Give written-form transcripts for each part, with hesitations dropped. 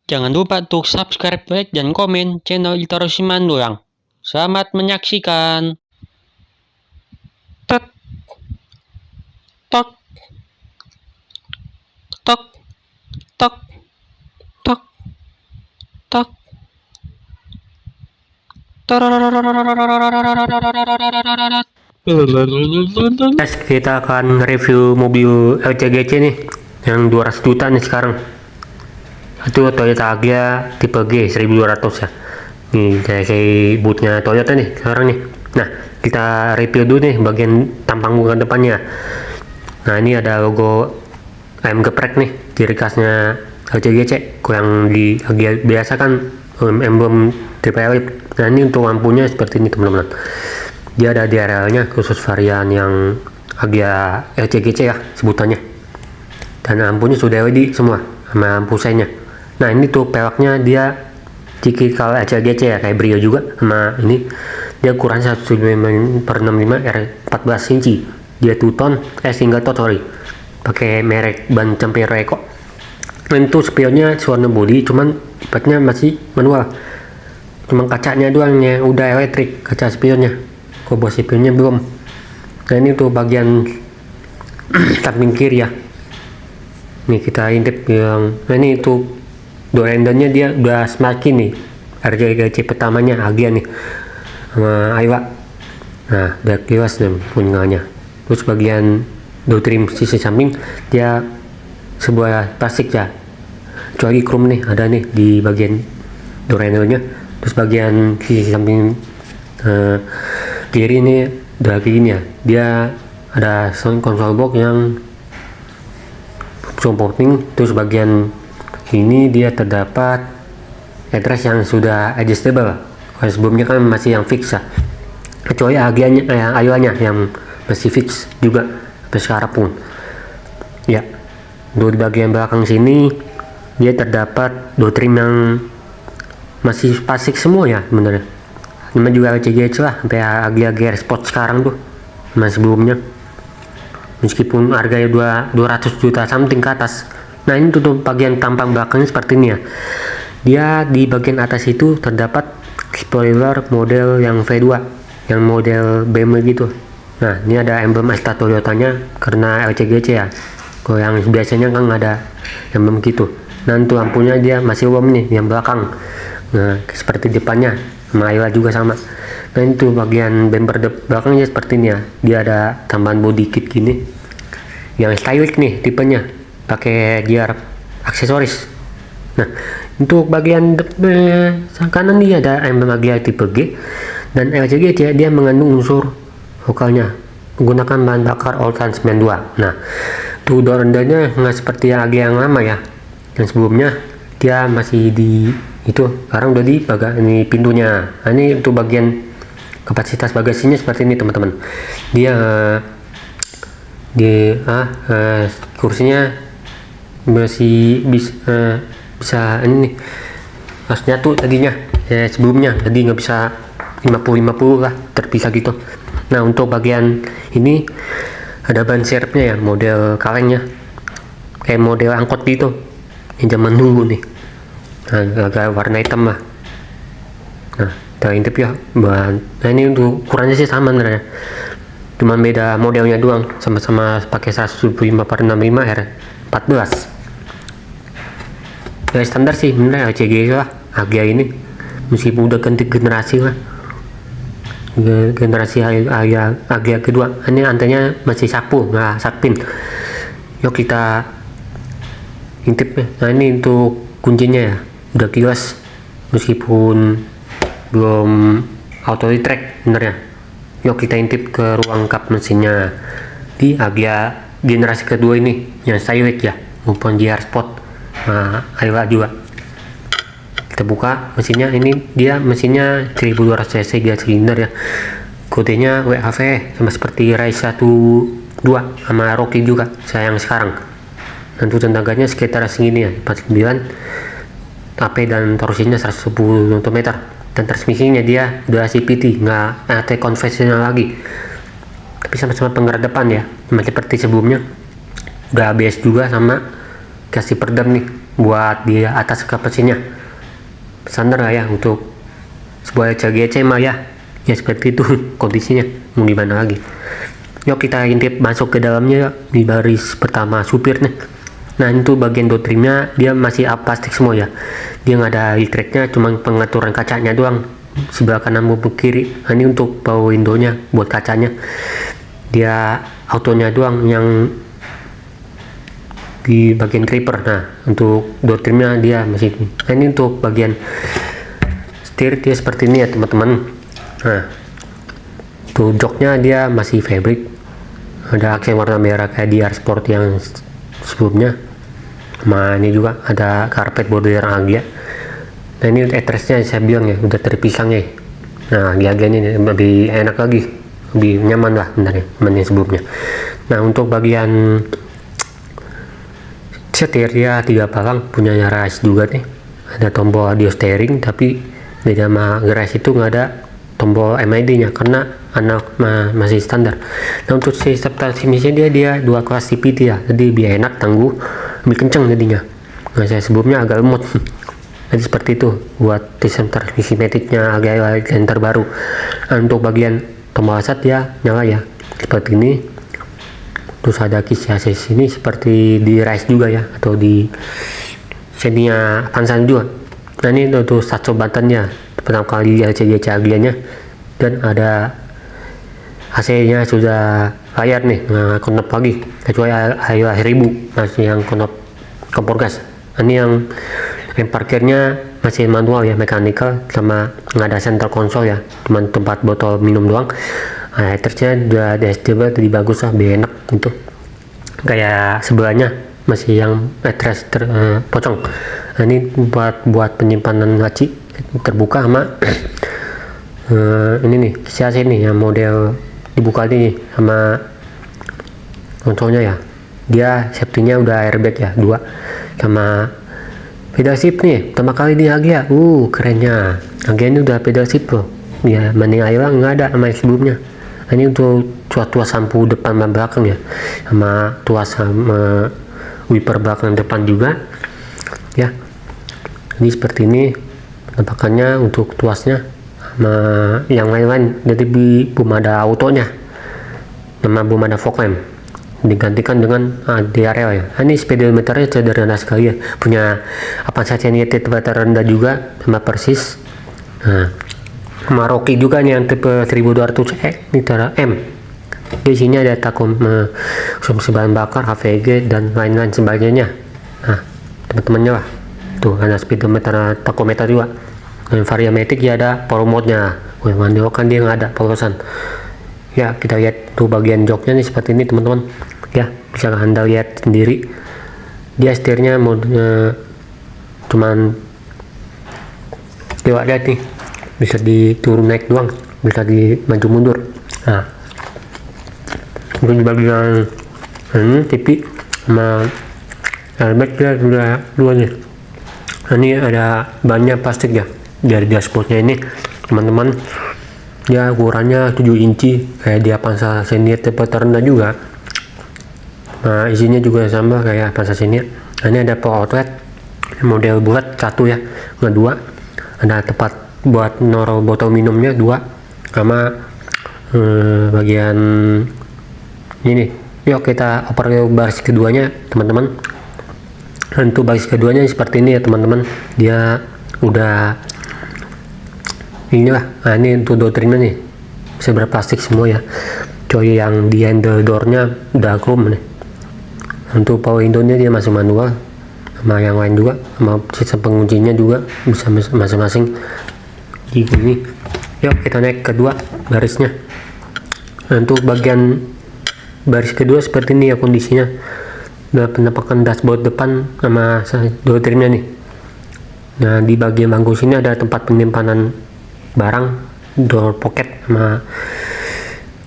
Jangan lupa untuk subscribe, like, dan komen channel Itaru Simandoang. Selamat menyaksikan. Tek, tok, tok, tok, tok, tok. Guys, kita akan review mobil LCGC nih yang 200 juta nih sekarang. Itu Toyota Agya tipe G 1200 ya. Nih kayak bootnya Toyota nih sekarang nih. Nah, kita review dulu nih bagian tampang bukan depannya. Nah, ini ada logo ayam geprek nih, ciri khasnya LCGC. Kalau yang di Agya biasa kan emblem TPL. Nah, ini untuk lampunya seperti ini teman-teman. Dia ada DRL-nya khusus varian yang Agya LCGC ya sebutannya. Dan lampunya sudah LED semua sama lampu senya. Nah, ini tuh peleknya dia cikal LCGC ya, kayak Brio juga. Sama ini dia ukuran 1/65 R14 inci. Dia 2 ton single ton sorry, pakai merek ban Campero Eco. Dan itu spionnya warna body, cuman tipenya masih manual. Cuma kacanya doang yang udah elektrik, kaca spionnya. Kobos spionnya belum. Nah, ini tuh bagian samping kiri ya. Nih kita intip yang, nah ini tuh door handle-nya dia udah semakin nih. RGGC pertamanya Agya nih sama Ayla. Nah, black glass nih punyanya. Terus bagian door trim sisi samping dia sebuah plastik ya. Kecuali chrome nih ada nih di bagian door handle-nya. Terus bagian sisi samping kiri ini udah kayak gini ya. Dia ada sound console box yang supporting. Terus bagian ini dia terdapat headrest yang sudah adjustable. Kalau sebelumnya kan masih yang fix ya, kecuali Agianya yang masih fix juga sampai sekarang pun ya. Untuk di bagian belakang sini dia terdapat door trim yang masih plastik semua ya sebenarnya. Ini juga LCGC lah, sampai Agya GR Sport sekarang tuh sama sebelumnya, meskipun harganya 200 juta something ke atas. Nah, ini tutup bagian tampang belakangnya seperti ini ya. Dia di bagian atas itu terdapat spoiler model yang V2 yang model BMW gitu. Nah, ini ada emblem Astra Toyotanya karena LCGC ya. Kalau yang biasanya kan nggak ada emblem gitu. Nah, untuk lampunya dia masih warm nih yang belakang. Nah, seperti depannya sama Ayla juga sama. Nah, itu bagian bumper belakangnya seperti ini ya. Dia ada tambahan body kit gini yang stylish nih tipenya, pakai gear aksesoris. Nah, untuk bagian kanan dia ada emblem Agya tipe G dan LCGC dia mengandung unsur lokalnya menggunakan bahan bakar Oltan 92. Nah, tuh door handle-nya nggak seperti Agya yang lama ya, yang sebelumnya dia masih di itu, sekarang udah di bagian ini pintunya. Nah, ini untuk bagian kapasitas bagasinya seperti ini teman-teman. Dia kursinya masih bisa ini nih, harus nyatu tadinya ya, sebelumnya tadi nggak bisa 50-50 lah, terpisah gitu. Nah, untuk bagian ini ada ban serepnya ya, model kalengnya kayak model angkot gitu yang zaman dulu nih. Nah, agak warna hitam lah. Nah, kita intip ya bahan. Nah, ini untuk ukurannya sih sama sebenarnya, cuma beda modelnya doang, sama-sama pakai 175/65 R14 ya, standar sih bener LCG lah Agya ini, meskipun udah ganti generasi lah, generasi Agya kedua. Ini antenya masih sapu nggak sakpin. Yuk kita intip ya. Nah, ini untuk kuncinya ya udah kilas, meskipun belum auto retract bener ya. Yuk kita intip ke ruang kap mesinnya di Agya generasi kedua ini yang stylish ya, maupun GR Sport. Nah, Ayla juga. Kita buka mesinnya. Ini dia mesinnya 1200 cc 3 silinder ya, kodenya WHV sama seperti Rise 12 sama Rocky juga sayang sekarang. Dan untuk tenaganya sekitar segini ya, 49 AP dan torsinya 110 Nm. Dan transmisinya dia udah CVT, nggak AT konvensional lagi, tapi sama-sama penggerak depan ya, sama seperti sebelumnya. Udah ABS juga sama kasih perdam nih buat di atas kap mesinnya. Standar lah ya untuk sebuah LCGC mah ya seperti itu kondisinya, mau gimana lagi. Yuk kita intip masuk ke dalamnya di baris pertama supir nih. Nah itu bagian door trimnya dia masih plastik semua ya, dia nggak ada heat cuma pengaturan kacanya doang sebelah kanan maupun kiri. Nah, ini untuk power window-nya buat kacanya, dia autonya doang yang di bagian creeper. Nah untuk door trimnya dia masih ini. Nah ini untuk bagian setir dia seperti ini ya teman-teman. Nah tuh joknya dia masih fabric, ada aksen warna merah kayak di R Sport yang sebelumnya. Nah ini juga ada karpet border Agya. Nah ini headrestnya saya bilang ya udah terpisah ya. Nah Agya ini lebih enak lagi, lebih nyaman lah sebenarnya dibanding sebelumnya. Nah untuk bagian setir ya 3 palang, punya Rise juga nih, ada tombol audio steering, tapi beda sama Rise itu nggak ada tombol MID nya karena masih standar. Nah untuk sistem transmisinya dia 2 kelas CVT ya, jadi lebih enak, tangguh, lebih kenceng jadinya. Nah saya sebelumnya agak lemot jadi seperti itu buat sistem transmisi maticnya agak yang terbaru. Nah, untuk bagian tombol start ya nyala ya seperti ini. Terus ada kisi AC sini seperti di Rise juga ya, atau di Xenia Avanza juga. Nah ini untuk start buttonnya pertama kali LCGC Agya-nya, dan ada AC-nya sudah layar nih, nggak konop lagi kecuali akhir 1000 masih yang konop kompor gas. Ini yang parkirnya masih manual ya, mechanical, sama nggak ada center console ya, cuman tempat botol minum doang. Nah heatersnya udah adjustable, jadi bagus lah, lebih enak gitu. Kayak sebelahnya masih yang headrest pocong. Nah ini buat penyimpanan laci terbuka sama ini nih kisi AC nih yang model dibuka ini sama konsolnya ya, dia safety-nya udah airbag ya 2, sama pedal shift nih pertama kali di Agya. Kerennya Agya ini udah pedal shift loh ya, mending Ayla nggak ada sama yang sebelumnya. Nah, ini untuk tuas lampu depan dan belakang ya, sama tuas sama wiper belakang depan juga ya. Ini seperti ini penampakannya untuk tuasnya sama yang lain-lain, jadi belum ada autonya sama belum ada fog lamp, digantikan dengan DRL ya. Nah, ini speedometernya sederhana sekali ya, punya apa saja nih tipe terendah juga sama persis. Nah sama Rocky juga nih yang tipe 1200 liter M. Di sini ada takom konsumsi bahan bakar, HVG dan lain-lain sebagainya. Nah teman-temannya lah tuh ada speedometer, takometer juga. Dan variomatic ya ada power mode-nya. Manual kan dia nggak ada polosan. Ya kita lihat tuh bagian joknya nih seperti ini teman-teman. Ya bisa Anda lihat sendiri. Dia setirnya modenya cuman lewat lihat nih, bisa diturun naik doang, bisa di maju mundur. Nah untuk di bagian ini TV sama airbag dia sudah dua nih. Nah, ini ada banyak plastik ya dari dashboardnya ini teman-teman, ya ukurannya 7 inci kayak di Avanza Xenia tipe terendah juga. Nah isinya juga sama kayak Avanza Xenia. Nah, ini ada power outlet model bulat 1 ya, nggak 2. Ada tempat buat naruh botol minumnya 2, sama bagian ini. Yuk kita oper ke baris keduanya teman-teman. Untuk baris keduanya seperti ini ya teman-teman, dia udah inilah. Nah ini untuk door trimnya nih bisa berplastik semua ya, coy yang di handle doornya udah chrome nih. Untuk power window-nya dia masih manual, sama yang lain juga, sama sistem penguncinya juga bisa masing-masing gini. Yuk kita naik kedua barisnya. Nah, untuk bagian baris kedua seperti ini ya kondisinya. Nah penampakan dashboard depan sama door trimnya nih. Nah di bagian bangku sini ada tempat penyimpanan barang, door pocket, sama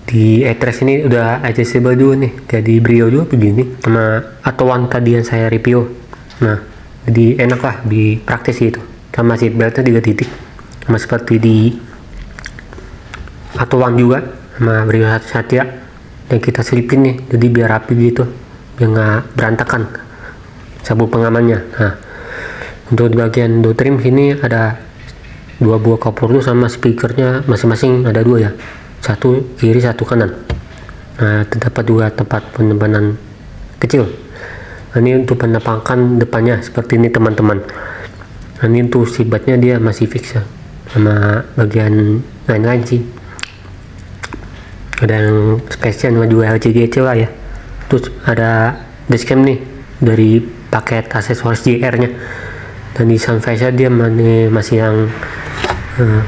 di headrest ini udah adjustable dulu nih, jadi brio dulu begini, sama atuan tadi yang saya review. Nah jadi enak lah, di praktis gitu. Sama seat beltnya 3 titik, sama seperti di atuan juga, sama brio Satya yang kita selipin nih, jadi biar rapi gitu, biar nggak berantakan. sabuk pengamannya. Nah, untuk di bagian door trim sini ada 2 buah cup holder sama speakernya masing-masing ada 2 ya, satu kiri satu kanan. Nah, terdapat 2 tempat penyimpanan kecil. Nah, ini untuk penampakan depannya seperti ini teman-teman. Nah, ini untuk sibatnya dia masih fix ya, sama bagian lain-lain sih. Ada yang spesial sama juga LCGC lah ya. Terus ada dashcam nih dari paket aksesoris JR nya, dan di sun visor dia masih yang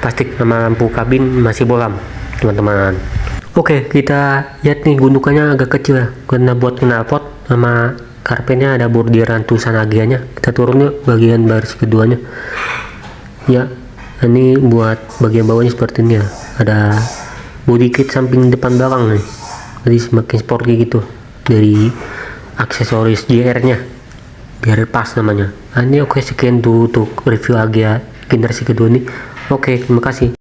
plastik, sama lampu kabin masih bolam teman-teman. Oke, kita lihat nih gundukannya agak kecil ya, karena buat knalpot sama karpetnya ada bordiran tulisan Agya-nya. Kita turun yuk bagian baris keduanya ya. Ini buat bagian bawahnya seperti ini ya, ada body kit samping depan belakang nih, jadi semakin sporty gitu dari aksesoris JR nya biar pas namanya. Nah, ini oke, sekian dulu untuk review Agya generasi kedua nih. Oke, terima kasih.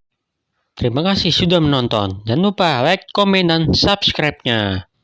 Terima kasih sudah menonton. Jangan lupa like, komen, dan subscribe-nya.